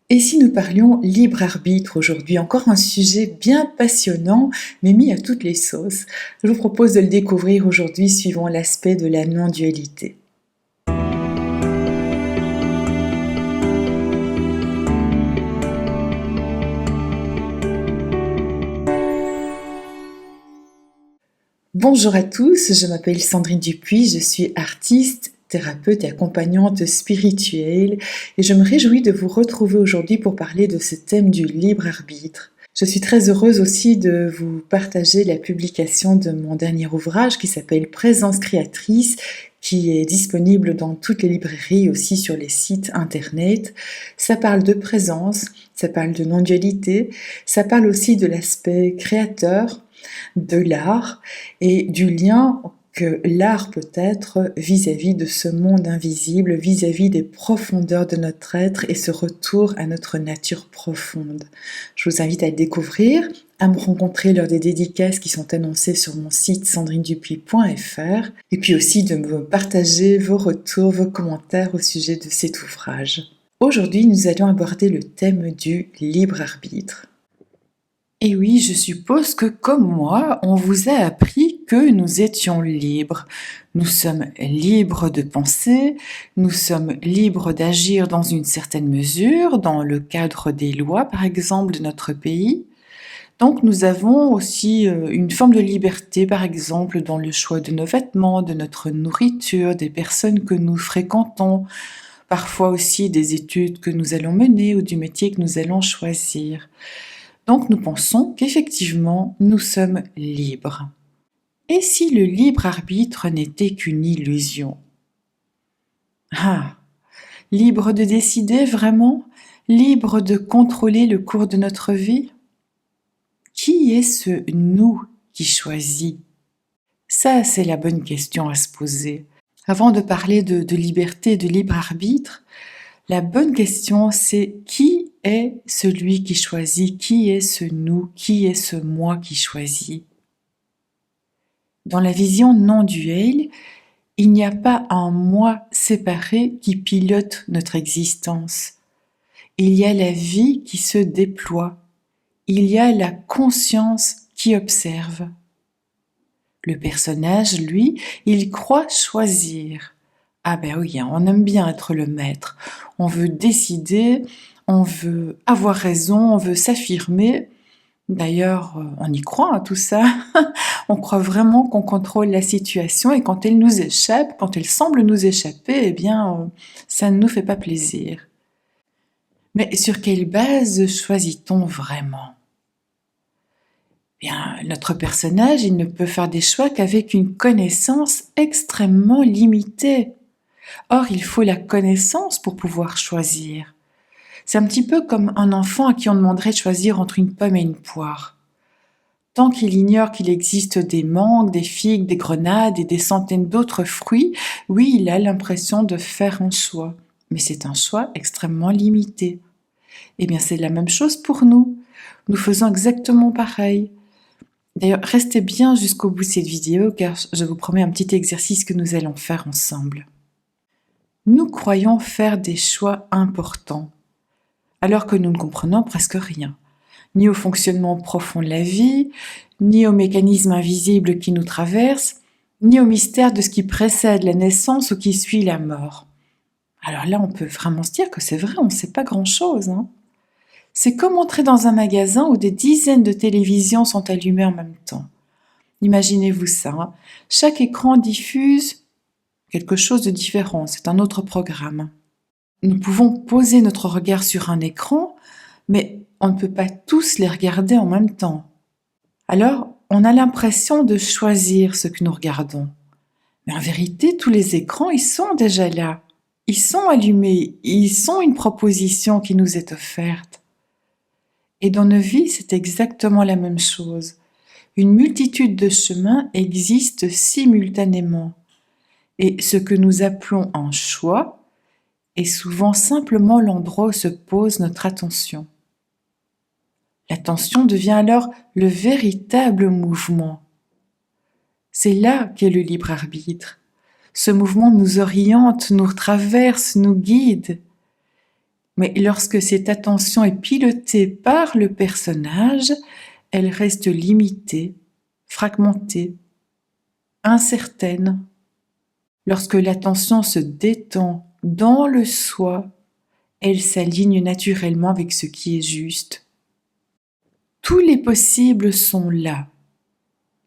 Et si nous parlions libre arbitre aujourd'hui, encore un sujet bien passionnant, mais mis à toutes les sauces. Je vous propose de le découvrir aujourd'hui suivant l'aspect de la non-dualité. Bonjour à tous, je m'appelle Sandrine Dupuis, je suis artiste, thérapeute et accompagnante spirituelle et je me réjouis de vous retrouver aujourd'hui pour parler de ce thème du libre arbitre. Je suis très heureuse aussi de vous partager la publication de mon dernier ouvrage qui s'appelle Présence créatrice, qui est disponible dans toutes les librairies, aussi sur les sites internet. Ça parle de présence, ça parle de non-dualité, ça parle aussi de l'aspect créateur, de l'art et du lien que l'art peut être vis-à-vis de ce monde invisible, vis-à-vis des profondeurs de notre être et ce retour à notre nature profonde. Je vous invite à le découvrir, à me rencontrer lors des dédicaces qui sont annoncées sur mon site sandrinedupuis.fr et puis aussi de me partager vos retours, vos commentaires au sujet de cet ouvrage. Aujourd'hui, nous allons aborder le thème du libre arbitre. Et oui, je suppose que comme moi, on vous a appris que nous étions libres. Nous sommes libres de penser, nous sommes libres d'agir dans une certaine mesure, dans le cadre des lois par exemple de notre pays. Donc nous avons aussi une forme de liberté par exemple dans le choix de nos vêtements, de notre nourriture, des personnes que nous fréquentons, parfois aussi des études que nous allons mener ou du métier que nous allons choisir. Donc nous pensons qu'effectivement, nous sommes libres. Et si le libre arbitre n'était qu'une illusion? Ah, libre de décider vraiment? Libre de contrôler le cours de notre vie? Qui est ce nous qui choisit? Ça, c'est la bonne question à se poser. Avant de parler de liberté, de libre arbitre, la bonne question, c'est qui est celui qui choisit? Qui est ce nous? Qui est ce moi qui choisit? Dans la vision non duelle, il n'y a pas un moi séparé qui pilote notre existence. Il y a la vie qui se déploie. Il y a la conscience qui observe. Le personnage, lui, il croit choisir. Ah ben oui, on aime bien être le maître. On veut décider, on veut avoir raison, on veut s'affirmer. D'ailleurs, on y croit à tout ça. On croit vraiment qu'on contrôle la situation et quand elle nous échappe, quand elle semble nous échapper, eh bien, ça ne nous fait pas plaisir. Mais sur quelle base choisit-on vraiment? Bien, notre personnage, il ne peut faire des choix qu'avec une connaissance extrêmement limitée. Or, il faut la connaissance pour pouvoir choisir. C'est un petit peu comme un enfant à qui on demanderait de choisir entre une pomme et une poire. Tant qu'il ignore qu'il existe des mangues, des figues, des grenades et des centaines d'autres fruits, oui, il a l'impression de faire un choix. Mais c'est un choix extrêmement limité. Eh bien, c'est la même chose pour nous. Nous faisons exactement pareil. D'ailleurs, restez bien jusqu'au bout de cette vidéo car je vous promets un petit exercice que nous allons faire ensemble. Nous croyons faire des choix importants, alors que nous ne comprenons presque rien, ni au fonctionnement profond de la vie, ni aux mécanismes invisibles qui nous traversent, ni au mystère de ce qui précède la naissance ou qui suit la mort. Alors là, on peut vraiment se dire que c'est vrai, on ne sait pas grand-chose. C'est comme entrer dans un magasin où des dizaines de télévisions sont allumées en même temps. Imaginez-vous ça, chaque écran diffuse quelque chose de différent, c'est un autre programme. Nous pouvons poser notre regard sur un écran, mais on ne peut pas tous les regarder en même temps. Alors, on a l'impression de choisir ce que nous regardons. Mais en vérité, tous les écrans, ils sont déjà là. Ils sont allumés, ils sont une proposition qui nous est offerte. Et dans nos vies, c'est exactement la même chose. Une multitude de chemins existent simultanément. Et ce que nous appelons un choix est souvent simplement l'endroit où se pose notre attention. L'attention devient alors le véritable mouvement. C'est là qu'est le libre arbitre. Ce mouvement nous oriente, nous traverse, nous guide. Mais lorsque cette attention est pilotée par le personnage, elle reste limitée, fragmentée, incertaine. Lorsque l'attention se détend dans le soi, elle s'aligne naturellement avec ce qui est juste. Tous les possibles sont là,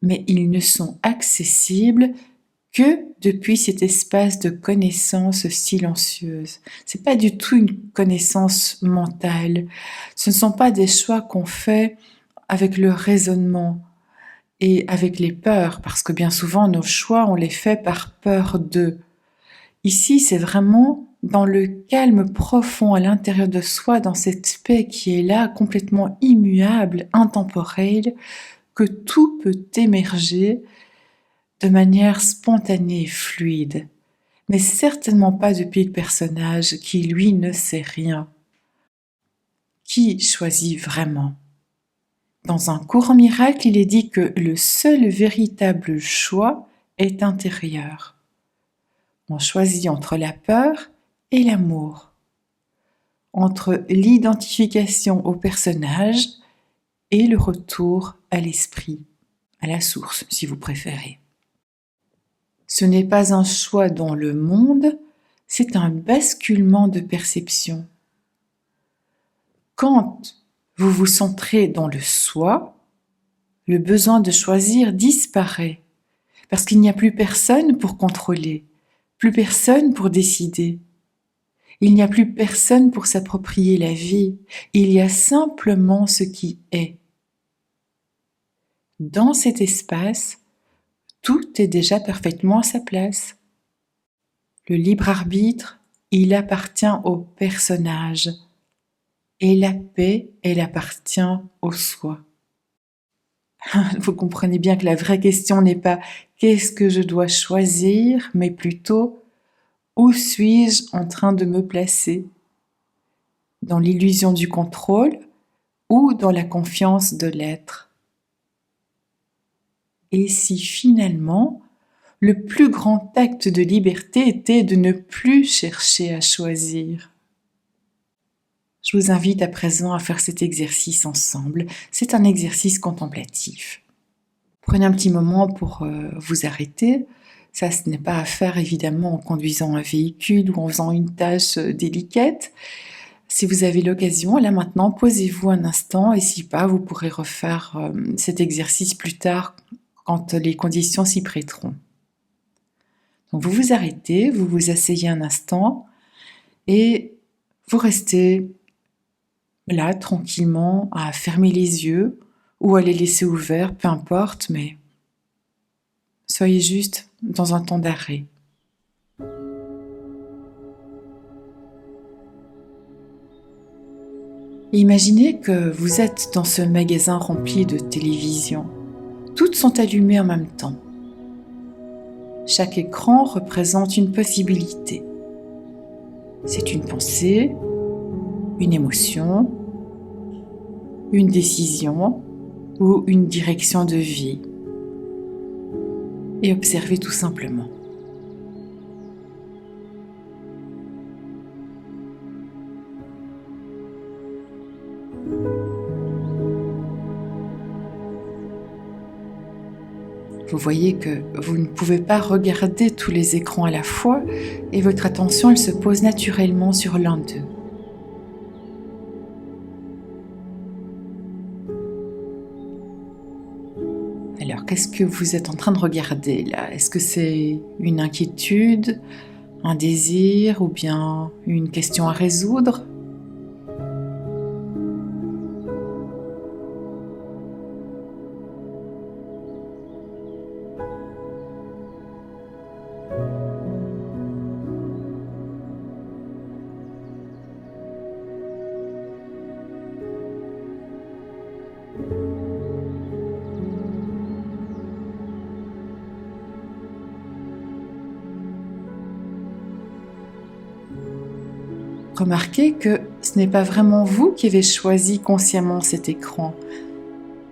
mais ils ne sont accessibles que depuis cet espace de connaissance silencieuse. C'est pas du tout une connaissance mentale. Ce ne sont pas des choix qu'on fait avec le raisonnement et avec les peurs, parce que bien souvent nos choix, on les fait par peur d'eux. Ici, c'est vraiment dans le calme profond à l'intérieur de soi, dans cette paix qui est là, complètement immuable, intemporelle, que tout peut émerger de manière spontanée et fluide, mais certainement pas depuis le personnage qui, lui, ne sait rien. Qui choisit vraiment? Dans un cours miracle, il est dit que le seul véritable choix est intérieur. On choisit entre la peur et l'amour, entre l'identification au personnage et le retour à l'esprit, à la source si vous préférez. Ce n'est pas un choix dans le monde, c'est un basculement de perception. Quand vous vous centrez dans le soi, le besoin de choisir disparaît, parce qu'il n'y a plus personne pour contrôler, plus personne pour décider. Il n'y a plus personne pour s'approprier la vie, il y a simplement ce qui est. Dans cet espace, tout est déjà parfaitement à sa place. Le libre arbitre, il appartient au personnage, et la paix, elle appartient au soi. Vous comprenez bien que la vraie question n'est pas qu'est-ce que je dois choisir, mais plutôt où suis-je en train de me placer? Dans l'illusion du contrôle ou dans la confiance de l'être? Et si finalement, le plus grand acte de liberté était de ne plus chercher à choisir? Je vous invite à présent à faire cet exercice ensemble. C'est un exercice contemplatif. Prenez un petit moment pour vous arrêter. Ça, ce n'est pas à faire évidemment en conduisant un véhicule ou en faisant une tâche délicate. Si vous avez l'occasion, là maintenant, posez-vous un instant et si pas, vous pourrez refaire cet exercice plus tard quand les conditions s'y prêteront. Donc vous vous arrêtez, vous vous asseyez un instant et vous restez là tranquillement à fermer les yeux ou à les laisser ouverts, peu importe, mais soyez juste dans un temps d'arrêt. Et imaginez que vous êtes dans ce magasin rempli de télévisions. Toutes sont allumées en même temps. Chaque écran représente une possibilité. C'est une pensée, une émotion, une décision ou une direction de vie. Et observez tout simplement. Vous voyez que vous ne pouvez pas regarder tous les écrans à la fois et votre attention, elle se pose naturellement sur l'un d'eux. Alors, qu'est-ce que vous êtes en train de regarder là? Est-ce que c'est une inquiétude, un désir ou bien une question à résoudre? Remarquez que ce n'est pas vraiment vous qui avez choisi consciemment cet écran.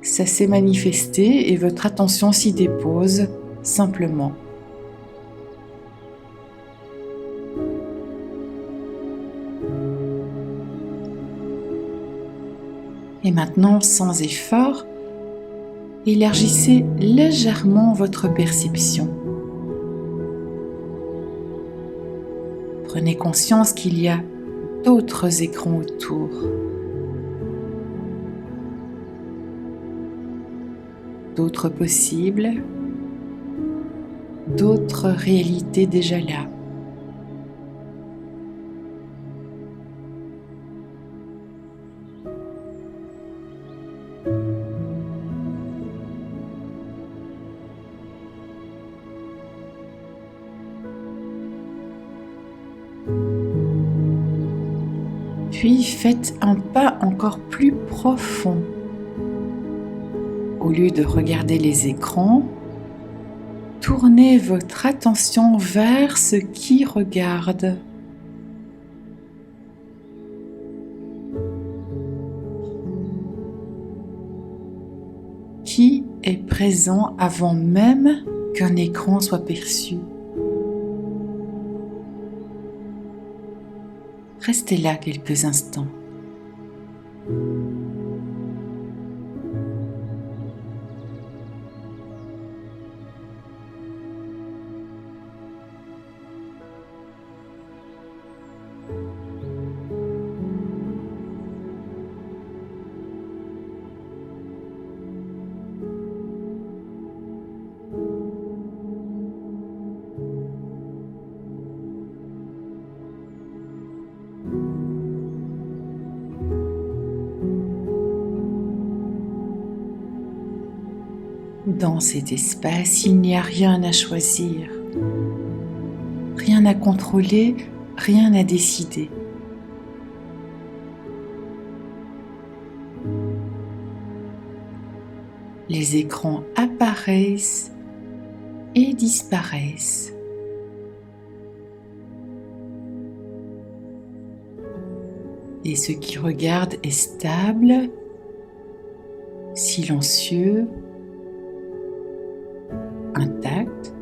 Ça s'est manifesté et votre attention s'y dépose simplement. Et maintenant, sans effort, élargissez légèrement votre perception. Prenez conscience qu'il y a d'autres écrans autour. D'autres possibles, d'autres réalités déjà là. Puis faites un pas encore plus profond. Au lieu de regarder les écrans, tournez votre attention vers ce qui regarde. Qui est présent avant même qu'un écran soit perçu. Restez là quelques instants. Dans cet espace, il n'y a rien à choisir, rien à contrôler, rien à décider. Les écrans apparaissent et disparaissent. Et ce qui regarde est stable, silencieux, intact.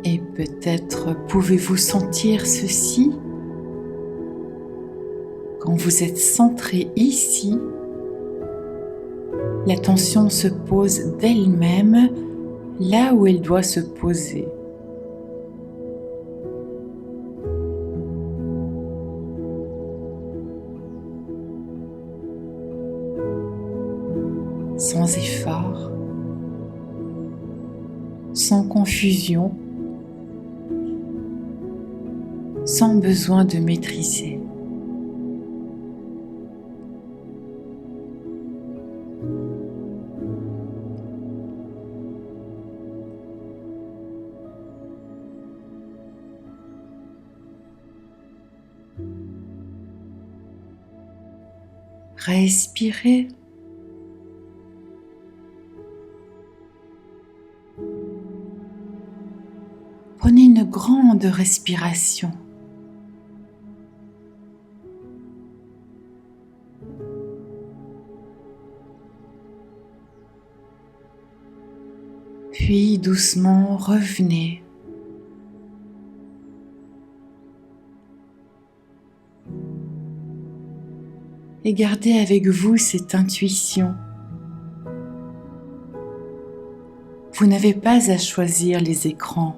Et peut-être pouvez-vous sentir ceci quand vous êtes centré ici. L'attention se pose d'elle-même là où elle doit se poser. Sans effort, sans confusion, sans besoin de maîtriser. Respirez. Prenez une grande respiration. Puis doucement revenez. Et gardez avec vous cette intuition. Vous n'avez pas à choisir les écrans,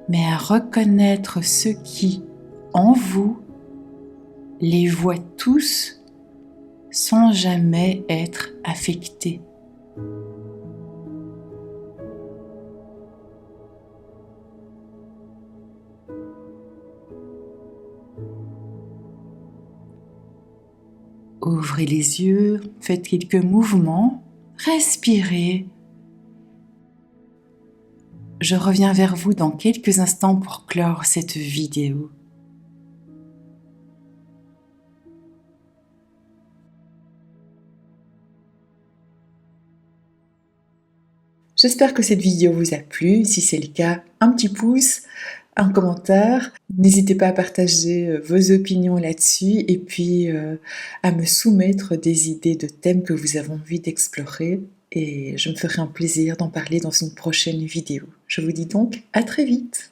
mais à reconnaître ceux qui, en vous, les voient tous sans jamais être affectés. Ouvrez les yeux, faites quelques mouvements, respirez. Je reviens vers vous dans quelques instants pour clore cette vidéo. J'espère que cette vidéo vous a plu. Si c'est le cas, un petit pouce, un commentaire. N'hésitez pas à partager vos opinions là-dessus et puis à me soumettre des idées de thèmes que vous avez envie d'explorer et je me ferai un plaisir d'en parler dans une prochaine vidéo. Je vous dis donc à très vite.